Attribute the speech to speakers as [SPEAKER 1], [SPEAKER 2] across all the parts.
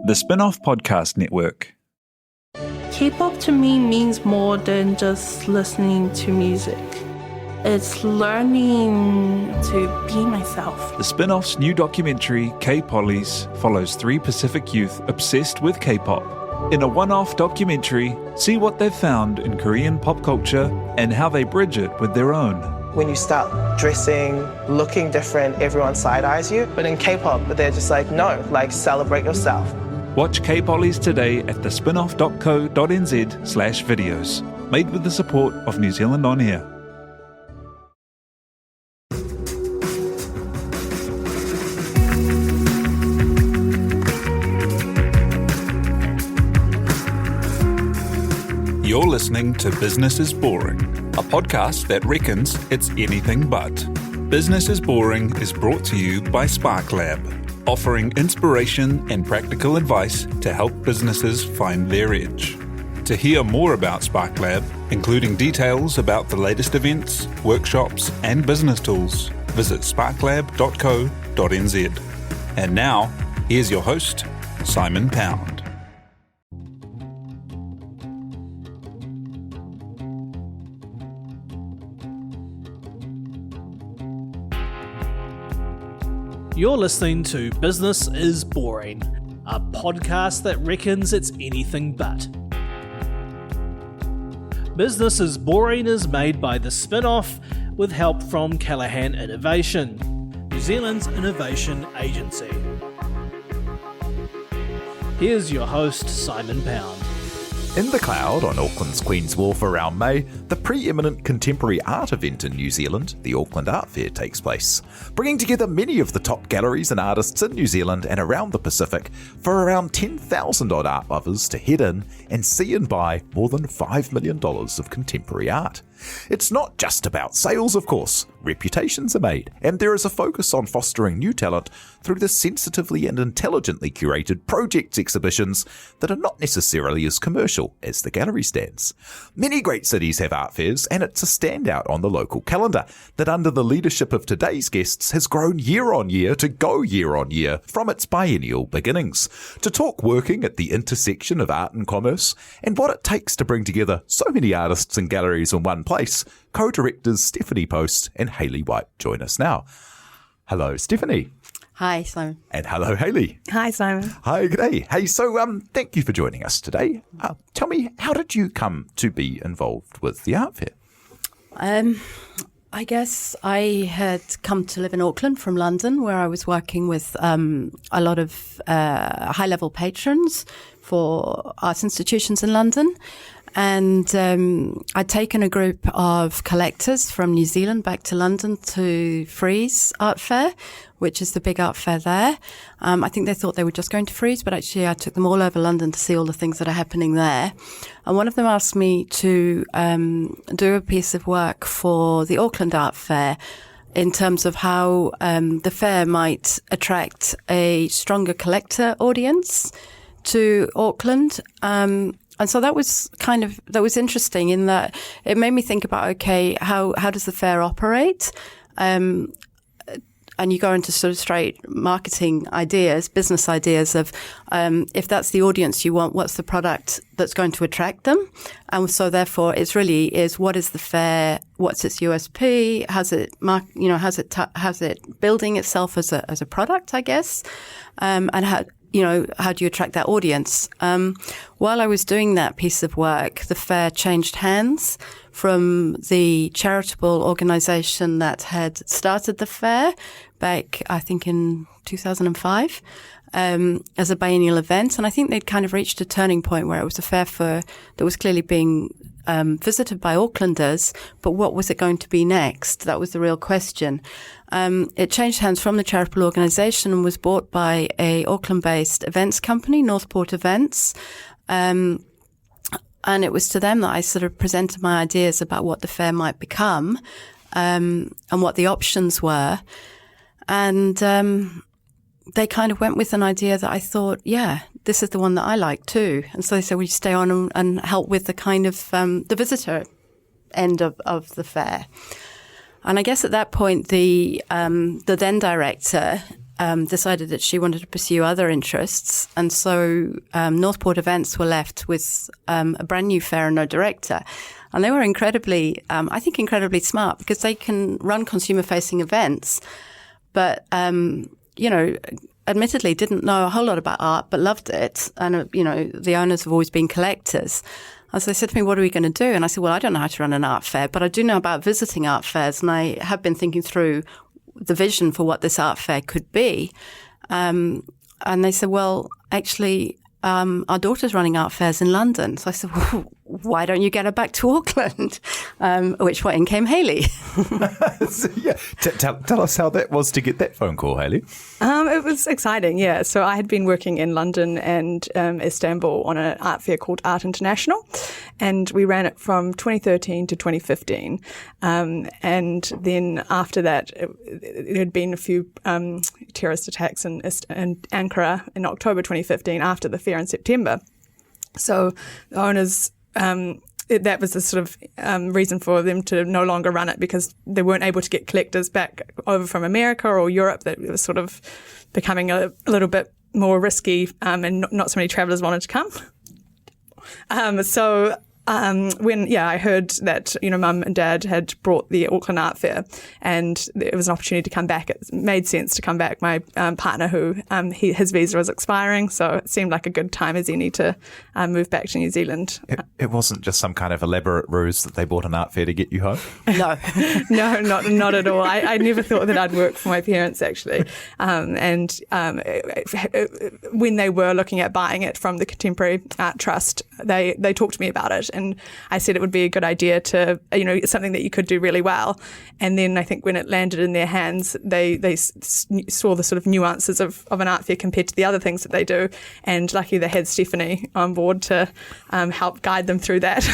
[SPEAKER 1] The Spinoff Podcast Network.
[SPEAKER 2] K-pop to me means more than just listening to music. It's learning to be myself.
[SPEAKER 1] The Spinoff's new documentary, K-Pollies, follows 3 Pacific youth obsessed with K-pop. In a one-off documentary, see what they've found in Korean pop culture and how they bridge it with their own.
[SPEAKER 3] When you start dressing, looking different, everyone side-eyes you. But in K-pop, they're just like, no, like celebrate yourself.
[SPEAKER 1] Watch K-Pollies today at thespinoff.co.nz/videos. Made with the support of New Zealand On Air. You're listening to Business is Boring, a podcast that reckons it's anything but. Business is Boring is brought to you by SparkLab, offering inspiration and practical advice to help businesses find their edge. To hear more about SparkLab, including details about the latest events, workshops, and business tools, visit sparklab.co.nz. And now, here's your host, Simon Pound.
[SPEAKER 4] You're listening to Business is Boring, a podcast that reckons it's anything but. Business is Boring is made by the Spinoff with help from Callaghan Innovation, New Zealand's innovation agency. Here's your host, Simon Pound.
[SPEAKER 5] In the cloud on Auckland's Queen's Wharf around May, the pre-eminent contemporary art event in New Zealand, the Auckland Art Fair, takes place, bringing together many of the top galleries and artists in New Zealand and around the Pacific for around 10,000 odd art lovers to head in and see and buy more than $5 million of contemporary art. It's not just about sales, of course. Reputations are made, and there is a focus on fostering new talent through the sensitively and intelligently curated projects exhibitions that are not necessarily as commercial as the gallery stands. Many great cities have art fairs, and it's a standout on the local calendar that under the leadership of today's guests has grown year on year to go year on year from its biennial beginnings. To talk working at the intersection of art and commerce and what it takes to bring together so many artists and galleries in one place, co-directors Stephanie Post and Hayley White join us now. Hello, Stephanie.
[SPEAKER 6] Hi, Simon.
[SPEAKER 5] And hello, Hayley.
[SPEAKER 6] Hi, Simon.
[SPEAKER 5] Hi, good day. Hey, so thank you for joining us today. Tell me, how did you come to be involved with the art fair?
[SPEAKER 6] I guess I had come to live in Auckland from London, where I was working with a lot of high-level patrons for arts institutions in London. And I'd taken a group of collectors from New Zealand back to London to Frieze Art Fair, which is the big art fair there. I think they thought they were just going to Frieze, but actually I took them all over London to see all the things that are happening there. And one of them asked me to do a piece of work for the Auckland Art Fair in terms of how the fair might attract a stronger collector audience to Auckland. And so that was interesting in that it made me think about, okay, how does the fair operate? And you go into sort of straight marketing ideas, business ideas of, if that's the audience you want, what's the product that's going to attract them? And so therefore it's really is, what is the fair? What's its USP? How's it building itself as a product, I guess? And how do you attract that audience? While I was doing that piece of work, the fair changed hands from the charitable organisation that had started the fair back, I think, in 2005, as a biennial event. And I think they'd kind of reached a turning point where it was a fair that was clearly being visited by Aucklanders, but what was it going to be next? That was the real question. It changed hands from the charitable organisation and was bought by a Auckland-based events company, Northport Events. And it was to them that I sort of presented my ideas about what the fair might become, and what the options were. And they kind of went with an idea that I thought, yeah, this is the one that I like too. And so they said, will you stay on and help with the kind of the visitor end of the fair? And I guess at that point, the then director decided that she wanted to pursue other interests. And so Northport Events were left with a brand new fair and no director. And they were incredibly smart, because they can run consumer-facing events, but, admittedly didn't know a whole lot about art, but loved it. And, the owners have always been collectors. And so they said to me, what are we going to do? And I said, well, I don't know how to run an art fair, but I do know about visiting art fairs. And I have been thinking through the vision for what this art fair could be. And they said, well, actually, our daughter's running art fairs in London. So I said, well, why don't you get her back to Auckland? In came Hayley.
[SPEAKER 5] So, tell us how that was to get that phone call, Hayley.
[SPEAKER 7] It was exciting, yeah. So I had been working in London and Istanbul on an art fair called Art International, and we ran it from 2013 to 2015. And then after that, there had been a few terrorist attacks in Ankara in October 2015 after the fair in September. So the owners... that was the sort of reason for them to no longer run it, because they weren't able to get collectors back over from America or Europe. That it was sort of becoming a little bit more risky, and not so many travellers wanted to come. When I heard that Mum and Dad had brought the Auckland Art Fair, and it was an opportunity to come back. It made sense to come back. My partner, his visa was expiring, so it seemed like a good time as any to move back to New Zealand.
[SPEAKER 5] It wasn't just some kind of elaborate ruse that they bought an art fair to get you home?
[SPEAKER 6] No.
[SPEAKER 7] No, not at all. I never thought that I'd work for my parents, actually. When they were looking at buying it from the Contemporary Art Trust, they talked to me about it. And I said it would be a good idea to, it's something that you could do really well. And then I think when it landed in their hands, they saw the sort of nuances of an art fair compared to the other things that they do. And luckily they had Stephanie on board to help guide them through that.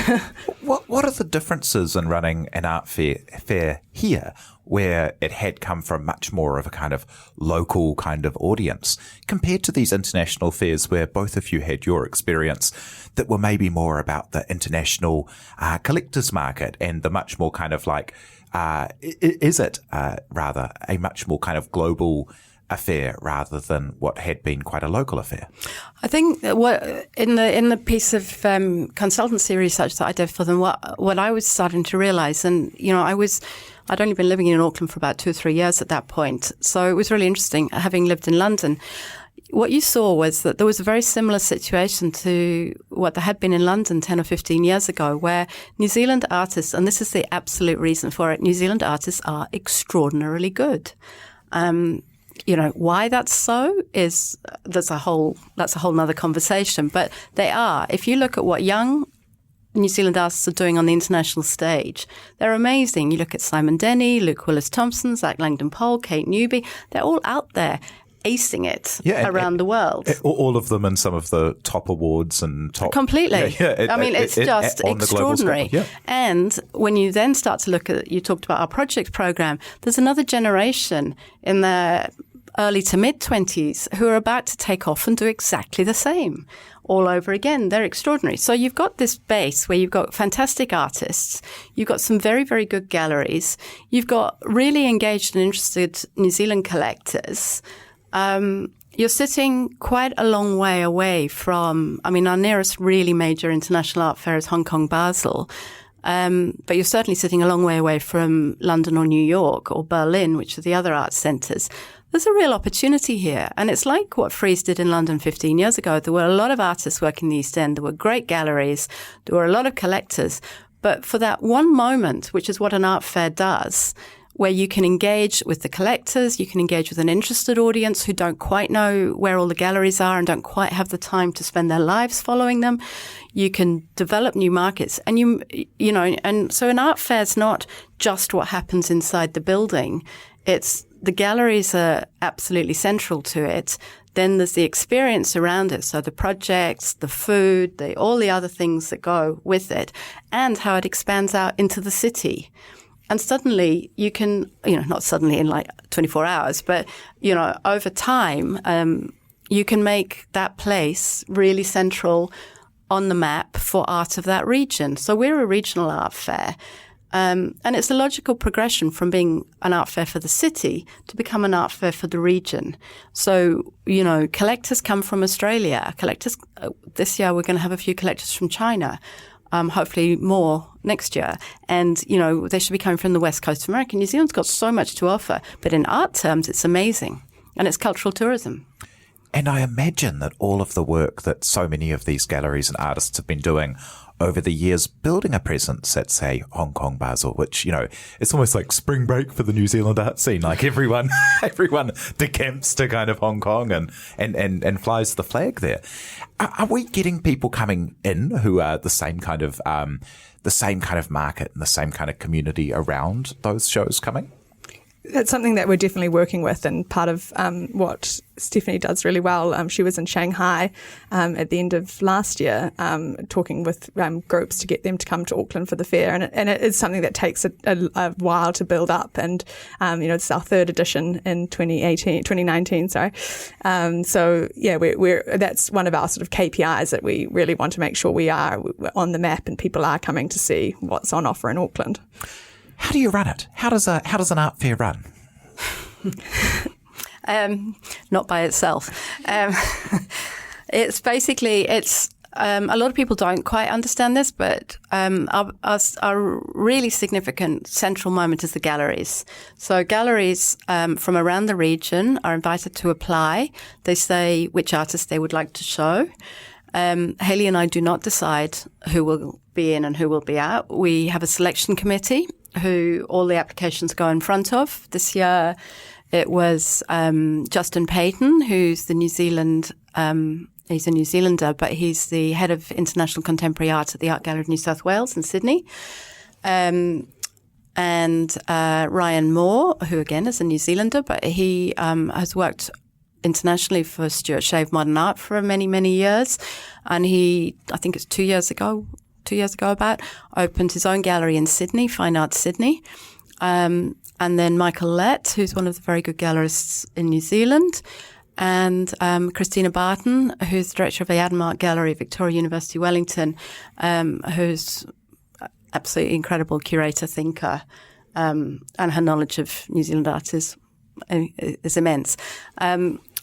[SPEAKER 5] What are the differences in running an art fair here, where it had come from much more of a kind of local kind of audience, compared to these international fairs where both of you had your experience that were maybe more about the international collectors market and the much more kind of like, rather a much more kind of global affair rather than what had been quite a local affair?
[SPEAKER 6] I think that in the piece of consultancy research that I did for them, what I was starting to realise, and I'd only been living in Auckland for about 2 or 3 years at that point, so it was really interesting having lived in London. What you saw was that there was a very similar situation to what there had been in London 10 or 15 years ago, where New Zealand artists, and this is the absolute reason for it, New Zealand artists are extraordinarily good. Why that's so that's a whole nother conversation, but they are. If you look at what young New Zealand artists are doing on the international stage, they're amazing. You look at Simon Denny, Luke Willis-Thompson, Zach Langdon-Pole, Kate Newby, they're all out there acing it around the world.
[SPEAKER 5] All of them in some of the top awards and top...
[SPEAKER 6] Completely. It's just extraordinary.
[SPEAKER 5] Yeah.
[SPEAKER 6] And when you then start to look at, you talked about our project program, there's another generation in their early to mid-20s who are about to take off and do exactly the same all over again. They're extraordinary. So you've got this base where you've got fantastic artists, you've got some very, very good galleries, you've got really engaged and interested New Zealand collectors. You're sitting quite a long way away from, our nearest really major international art fair is Hong Kong Basel. But you're certainly sitting a long way away from London or New York or Berlin, which are the other art centres. There's a real opportunity here. And it's like what Frieze did in London 15 years ago. There were a lot of artists working in the East End. There were great galleries. There were a lot of collectors. But for that one moment, which is what an art fair does, where you can engage with the collectors, you can engage with an interested audience who don't quite know where all the galleries are and don't quite have the time to spend their lives following them. You can develop new markets. And and so an art fair is not just what happens inside the building. It's the galleries are absolutely central to it. Then there's the experience around it. So the projects, the food, all the other things that go with it, and how it expands out into the city. And suddenly you can, not suddenly in like 24 hours, but, over time, you can make that place really central on the map for art of that region. So we're a regional art fair. And it's a logical progression from being an art fair for the city to become an art fair for the region. So, collectors come from Australia. This year we're going to have a few collectors from China, hopefully more next year. And, they should be coming from the west coast of America. New Zealand's got so much to offer. But in art terms, it's amazing. And it's cultural tourism.
[SPEAKER 5] And I imagine that all of the work that so many of these galleries and artists have been doing over the years, building a presence at, say, Hong Kong, Basel, which, it's almost like spring break for the New Zealand art scene. Like everyone decamps to kind of Hong Kong and flies the flag there. Are we getting people coming in who are the same kind of market and the same kind of community around those shows coming?
[SPEAKER 7] That's something that we're definitely working with, and part of what Stephanie does really well. She was in Shanghai at the end of last year, talking with groups to get them to come to Auckland for the fair, and it is something that takes a while to build up. And it's our third edition in 2019. Sorry, we're that's one of our sort of KPIs that we really want to make sure we are on the map and people are coming to see what's on offer in Auckland.
[SPEAKER 5] How do you run it? How does an art fair run?
[SPEAKER 6] Not by itself. It's a lot of people don't quite understand this, but our really significant central moment is the galleries. So galleries from around the region are invited to apply. They say which artists they would like to show. Hayley and I do not decide who will be in and who will be out. We have a selection committee who all the applications go in front of. This year it was Justin Payton, who's the New Zealand, he's a New Zealander, but he's the head of international contemporary art at the Art Gallery of New South Wales in Sydney. And Ryan Moore, who again is a New Zealander, but he has worked internationally for Stuart Shave Modern Art for many, many years. And he, I think it's 2 years ago about, opened his own gallery in Sydney, Fine Arts Sydney. And then Michael Lett, who's one of the very good gallerists in New Zealand. And Christina Barton, who's the director of the Adam Art Gallery at Victoria University, Wellington, who's absolutely incredible curator, thinker, and her knowledge of New Zealand art is immense.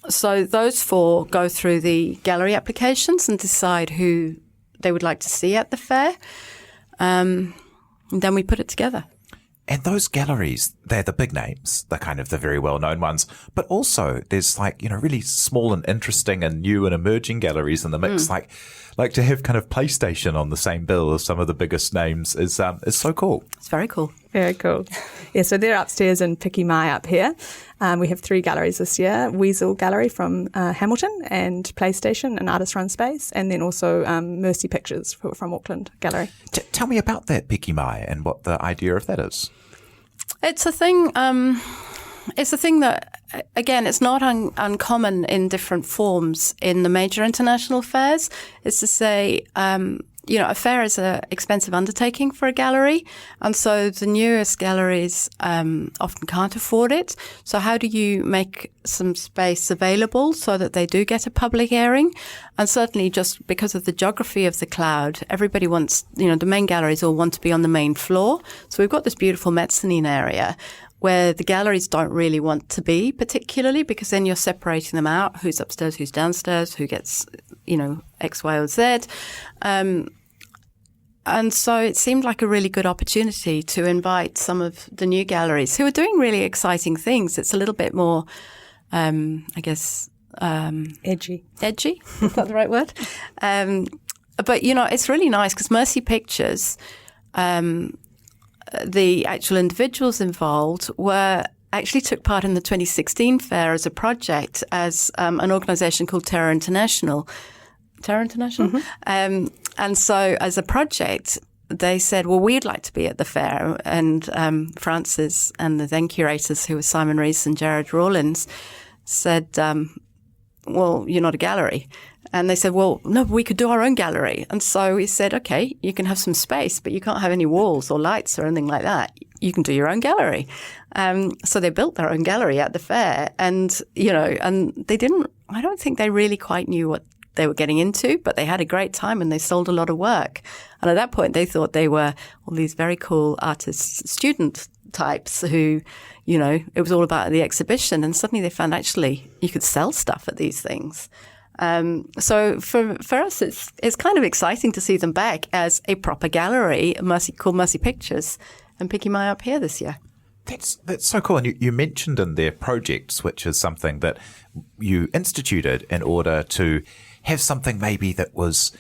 [SPEAKER 6] So those four go through the gallery applications and decide who they would like to see at the fair. And then we put it together.
[SPEAKER 5] And those galleries, they're the big names, they're kind of the very well-known ones. But also there's really small and interesting and new and emerging galleries in the mix. Like to have kind of PlayStation on the same bill as some of the biggest names is so cool.
[SPEAKER 6] It's very cool.
[SPEAKER 7] Very cool. Yeah, so they're upstairs in Piki Mai up here. We have 3 galleries this year: Weasel Gallery from Hamilton, and PlayStation, an artist-run space, and then also Mercy Pictures from Auckland Gallery.
[SPEAKER 5] Tell me about that Piki Mai and what the idea of that is.
[SPEAKER 6] It's a thing. It's a thing that, again, it's not uncommon in different forms in the major international fairs. It's to say, a fair is an expensive undertaking for a gallery, and so the newest galleries often can't afford it. So how do you make some space available so that they do get a public airing? And certainly just because of the geography of the cloud, everybody wants, the main galleries all want to be on the main floor. So we've got this beautiful mezzanine area where the galleries don't really want to be particularly, because then you're separating them out, who's upstairs, who's downstairs, who gets, X, Y, or Z. And so it seemed like a really good opportunity to invite some of the new galleries who are doing really exciting things. It's a little bit more, edgy. Edgy? Is that the right word? But, it's really nice because Mercy Pictures, the actual individuals involved actually took part in the 2016 fair as a project as an organisation called Terra International. Terra International? Mm-hmm. And so as a project, they said, well, we'd like to be at the fair. And Francis and the then curators, who were Simon Rees and Jared Rawlins, said, well, you're not a gallery. And they said, well, no, we could do our own gallery. And so we said, okay, you can have some space, but you can't have any walls or lights or anything like that. You can do your own gallery. So they built their own gallery at the fair. And, and they didn't, I don't think they really quite knew what they were getting into, but they had a great time and they sold a lot of work. And at that point, they thought they were all these very cool artist student types who, you know, it was all about the exhibition. And suddenly they found actually you could sell stuff at these things. So for us, it's kind of exciting to see them back as a proper gallery, called Mercy Pictures, and picking my up here this year.
[SPEAKER 5] That's so cool. And you mentioned in their projects, which is something that you instituted in order to have something maybe that was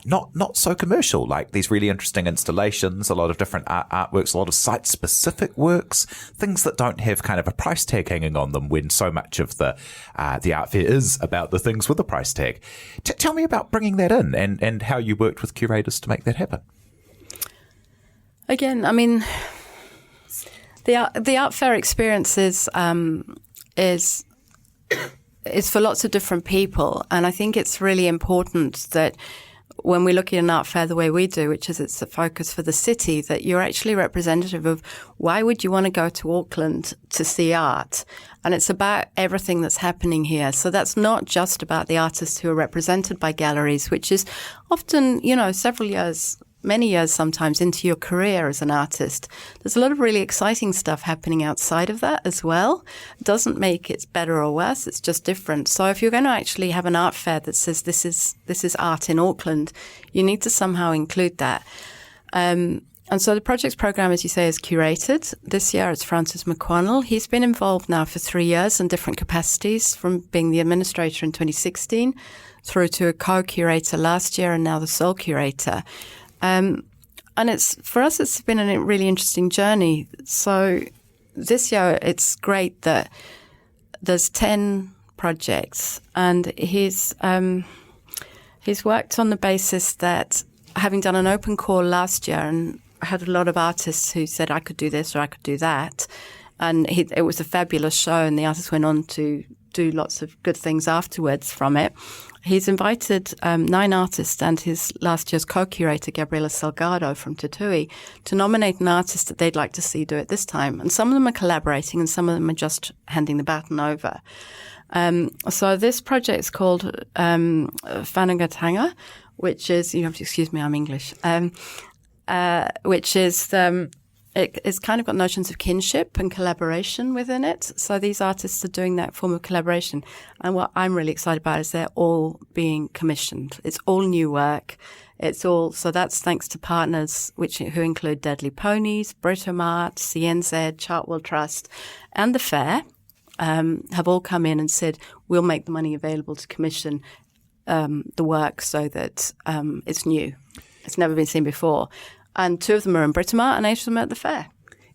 [SPEAKER 5] not so commercial, like these really interesting installations, a lot of different artworks, a lot of site-specific works, things that don't have kind of a price tag hanging on them when so much of the art fair is about the things with a price tag. Tell me about bringing that in and how you worked with curators to make that happen.
[SPEAKER 6] Again, I mean, the art fair experience is for lots of different people, and I think it's really important that when we look at an art fair the way we do, which is it's a focus for the city, that you're actually representative of why would you want to go to Auckland to see art? And it's about everything that's happening here. So that's not just about the artists who are represented by galleries, which is often, you know, many years sometimes into your career as an artist. There's a lot of really exciting stuff happening outside of that as well. It doesn't make it better or worse, it's just different. So if you're going to actually have an art fair that says this is art in Auckland, you need to somehow include that. And so the projects program, as you say, is curated. This year it's Francis McConnell. He's been involved now for 3 years in different capacities, from being the administrator in 2016 through to a co-curator last year and now the sole curator. And for us, it's been a really interesting journey. So this year, it's great that there's 10 projects, and he's worked on the basis that, having done an open call last year and had a lot of artists who said I could do this or I could do that, and it was a fabulous show, and the artists went on to do lots of good things afterwards from it. He's invited 9 artists and his last year's co-curator, Gabriela Salgado from Tatui, to nominate an artist that they'd like to see do it this time. And some of them are collaborating and some of them are just handing the baton over. So this project is called Whanangatanga, which is, you have to excuse me, I'm English, which is... It's kind of got notions of kinship and collaboration within it. So these artists are doing that form of collaboration. And what I'm really excited about is they're all being commissioned. It's all new work. So that's thanks to partners who include Deadly Ponies, Britomart, CNZ, Chartwell Trust, and the Fair, have all come in and said, we'll make the money available to commission the work so that it's new. It's never been seen before. And 2 of them are in Britomart and 8 of them are at the fair.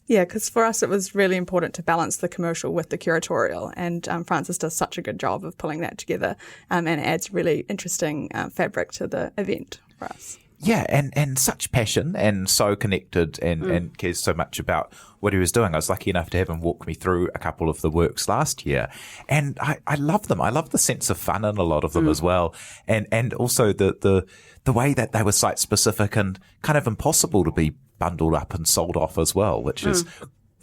[SPEAKER 7] Yeah, because for us it was really important to balance the commercial with the curatorial, and Francis does such a good job of pulling that together, and adds really interesting fabric to the event for us.
[SPEAKER 5] Yeah, and such passion, and so connected, and cares so much about what he was doing. I was lucky enough to have him walk me through a couple of the works last year, and I love them. I love the sense of fun in a lot of them as well, and also the way that they were site specific and kind of impossible to be bundled up and sold off as well, which is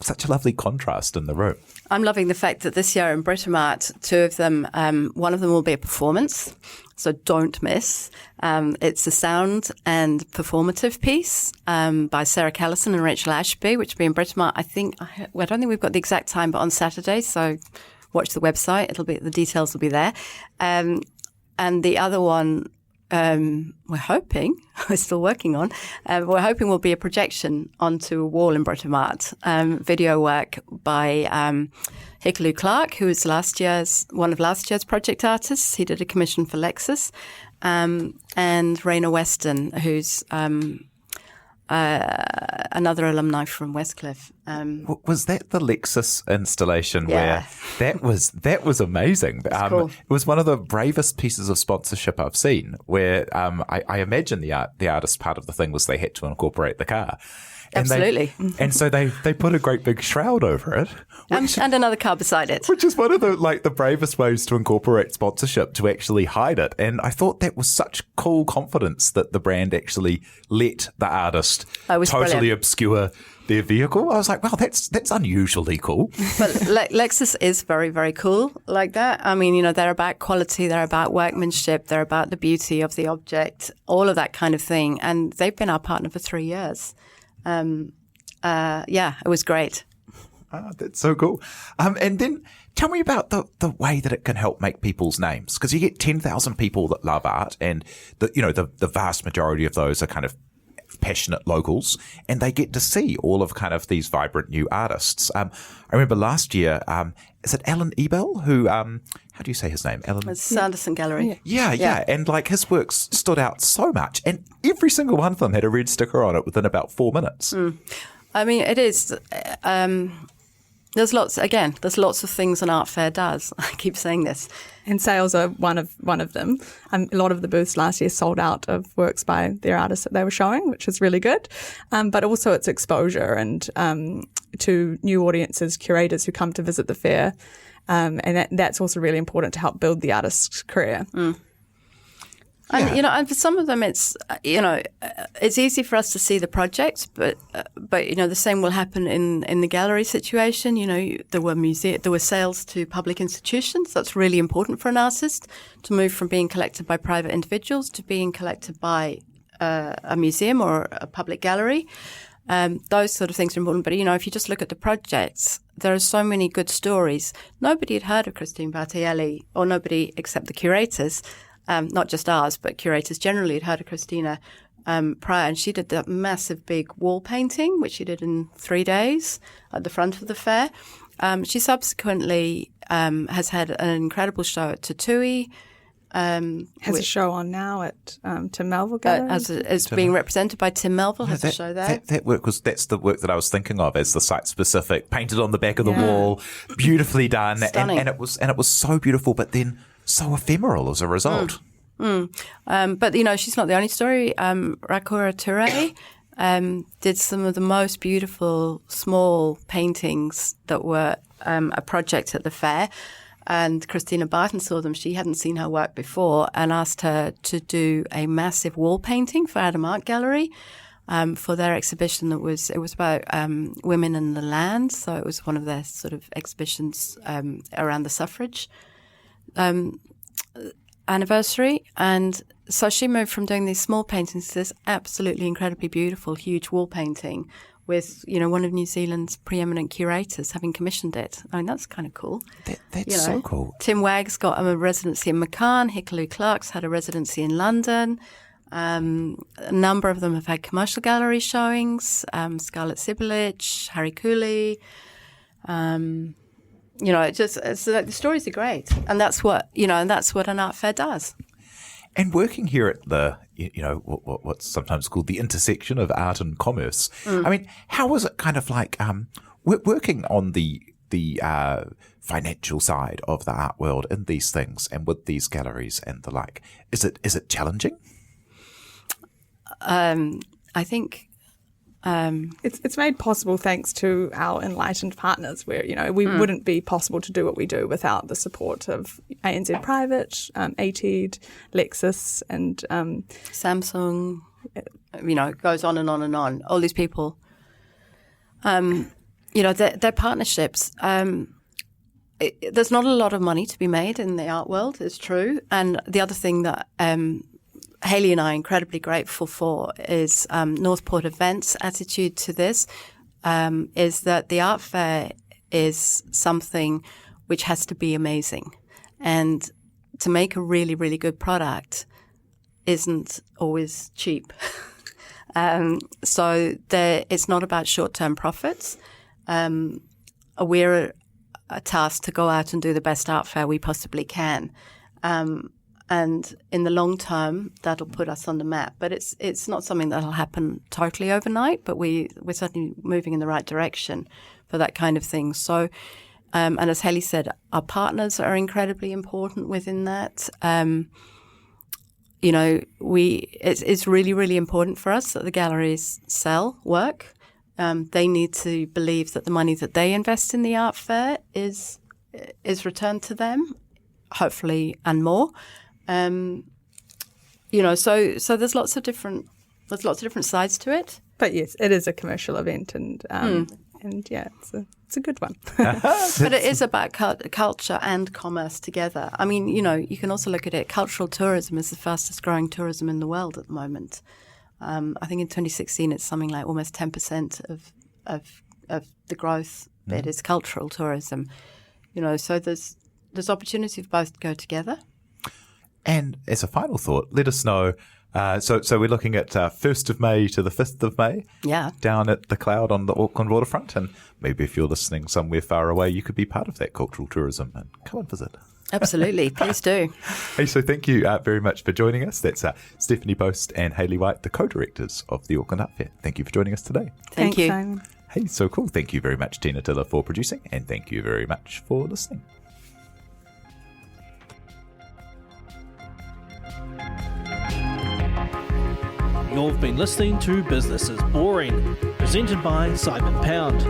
[SPEAKER 5] such a lovely contrast in the room. I'm
[SPEAKER 6] loving the fact that this year in Britomart, 2 of them, one of them will be a performance, so don't miss. It's a sound and performative piece by Sarah Callison and Rachel Ashby, which will be in Britomart. I don't think we've got the exact time, but on Saturday, so watch the website. The details will be there. And the other one, we're hoping, we're still working on, we're hoping will be a projection onto a wall in Britomart, video work by Hikalu Clark, who was one of last year's project artists. He did a commission for Lexus, and Raina Weston, who's another alumni from Westcliff.
[SPEAKER 5] Was that the Lexus installation?
[SPEAKER 6] Yeah.
[SPEAKER 5] Where that was amazing.
[SPEAKER 6] Cool.
[SPEAKER 5] It was one of the bravest pieces of sponsorship I've seen, where I imagine the artist part of the thing was they had to incorporate the car.
[SPEAKER 6] Absolutely.
[SPEAKER 5] And so they put a great big shroud over it.
[SPEAKER 6] And another car beside it.
[SPEAKER 5] Which is one of the bravest ways to incorporate sponsorship, to actually hide it. And I thought that was such cool confidence that the brand actually let the artist totally
[SPEAKER 6] brilliant.
[SPEAKER 5] obscure their vehicle. I was like, wow, that's unusually cool.
[SPEAKER 6] But Lexus is very, very cool like that. I mean, they're about quality, they're about workmanship, they're about the beauty of the object, all of that kind of thing. And they've been our partner for 3 years. It was great.
[SPEAKER 5] That's so cool. And then tell me about the way that it can help make people's names, because you get 10,000 people that love art, and the vast majority of those are kind of passionate locals, and they get to see all of kind of these vibrant new artists. I remember last year, is it Alan Ebel who, how do you say his name? Alan?
[SPEAKER 6] It's Sanderson Gallery.
[SPEAKER 5] Yeah. And his works stood out so much, and every single one of them had a red sticker on it within about 4 minutes.
[SPEAKER 6] I mean, it is. There's lots of things an art fair does. I keep saying this.
[SPEAKER 7] And sales are one of them. A lot of the booths last year sold out of works by their artists that they were showing, which is really good. But also it's exposure and to new audiences, curators who come to visit the fair. And that's also really important to help build the artist's career. And and for some of them, it's it's easy for us to see the projects, but the same will happen in the gallery situation. There were sales to public institutions. That's really important for an artist to move from being collected by private individuals to being collected by a museum or a public gallery. Those sort of things are important. But if you just look at the projects, there are so many good stories. Nobody had heard of Christine Bartielli, or nobody except the curators. Not just ours, but curators generally had heard of Christina prior. And she did that massive big wall painting, which she did in 3 days at the front of the fair. She subsequently has had an incredible show at Tatui. Has a show on now at Tim Melville Gallery.
[SPEAKER 6] As being represented by Tim Melville, has a show there.
[SPEAKER 5] That work that's the work that I was thinking of as the site-specific, painted on the back of the wall, beautifully done.
[SPEAKER 6] Stunning.
[SPEAKER 5] And it was so beautiful, but then so ephemeral as a result.
[SPEAKER 6] But she's not the only story. Rakura Ture did some of the most beautiful small paintings that were a project at the fair. And Christina Barton saw them. She hadn't seen her work before and asked her to do a massive wall painting for Adam Art Gallery for their exhibition. It was about women and the land. So it was one of their sort of exhibitions around the suffrage anniversary. And so she moved from doing these small paintings to this absolutely incredibly beautiful, huge wall painting with, one of New Zealand's preeminent curators having commissioned it. I mean, that's kind of cool.
[SPEAKER 5] That's so cool.
[SPEAKER 6] Tim Wagg's got a residency in Macan. Hikalu Clark's had a residency in London. A number of them have had commercial gallery showings. Scarlett Sibulich, Harry Cooley. The stories are great, and that's what an art fair does.
[SPEAKER 5] And working here at the, what's sometimes called the intersection of art and commerce. I mean, how was it kind of like working on the financial side of the art world in these things and with these galleries and the like? Is it challenging?
[SPEAKER 6] I think.
[SPEAKER 7] It's made possible thanks to our enlightened partners where, we wouldn't be possible to do what we do without the support of ANZ Private, ATED, Lexus and
[SPEAKER 6] Samsung, it goes on and on and on. All these people, their partnerships. There's not a lot of money to be made in the art world, it's true. And the other thing that Hayley and I are incredibly grateful for is Northport Events' attitude to this, is that the art fair is something which has to be amazing. And to make a really, really good product isn't always cheap. So it's not about short-term profits. We're tasked to go out and do the best art fair we possibly can. And in the long term, that'll put us on the map. But it's not something that'll happen totally overnight, but we're certainly moving in the right direction for that kind of thing. So, and as Hayley said, our partners are incredibly important within that. It's really, really important for us that the galleries sell work. They need to believe that the money that they invest in the art fair is returned to them, hopefully, and more. So there's lots of different sides to it.
[SPEAKER 7] But yes, it is a commercial event, and yeah, it's a good one.
[SPEAKER 6] But it is about culture and commerce together. I mean, you can also look at it. Cultural tourism is the fastest growing tourism in the world at the moment. I think in 2016 it's something like almost 10% of the growth that is cultural tourism. So there's opportunity for both to go together.
[SPEAKER 5] And as a final thought, let us know. So we're looking at 1st of May to the 5th of May down at the Cloud on the Auckland waterfront. And maybe if you're listening somewhere far away, you could be part of that cultural tourism and come and visit.
[SPEAKER 6] Absolutely. Please do.
[SPEAKER 5] Hey, so thank you very much for joining us. That's Stephanie Post and Hayley White, the co-directors of the Auckland Art Fair. Thank you for joining us today.
[SPEAKER 6] Thank you.
[SPEAKER 7] Simon.
[SPEAKER 5] Hey, so cool. Thank you very much, Tina Tiller, for producing. And thank you very much for listening.
[SPEAKER 4] You've been listening to Business is Boring, presented by Simon Pound.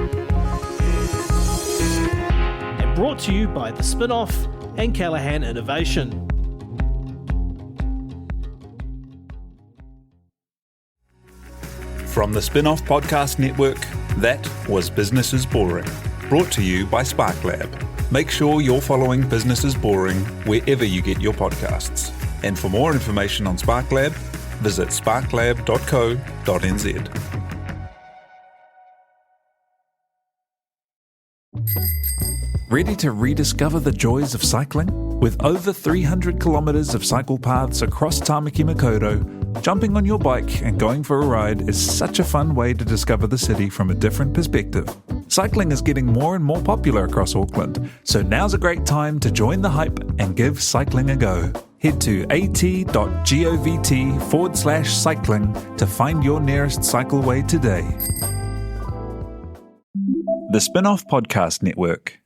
[SPEAKER 4] And brought to you by the Spinoff and Callaghan Innovation.
[SPEAKER 1] From the Spinoff Podcast Network, that was Business is Boring, brought to you by SparkLab. Make sure you're following Business is Boring wherever you get your podcasts. And for more information on SparkLab, visit sparklab.co.nz. Ready to rediscover the joys of cycling? With over 300 kilometres of cycle paths across Tāmaki Makaurau, jumping on your bike and going for a ride is such a fun way to discover the city from a different perspective. Cycling is getting more and more popular across Auckland, so now's a great time to join the hype and give cycling a go. Head to at.govt/cycling to find your nearest cycleway today. The Spinoff Podcast Network.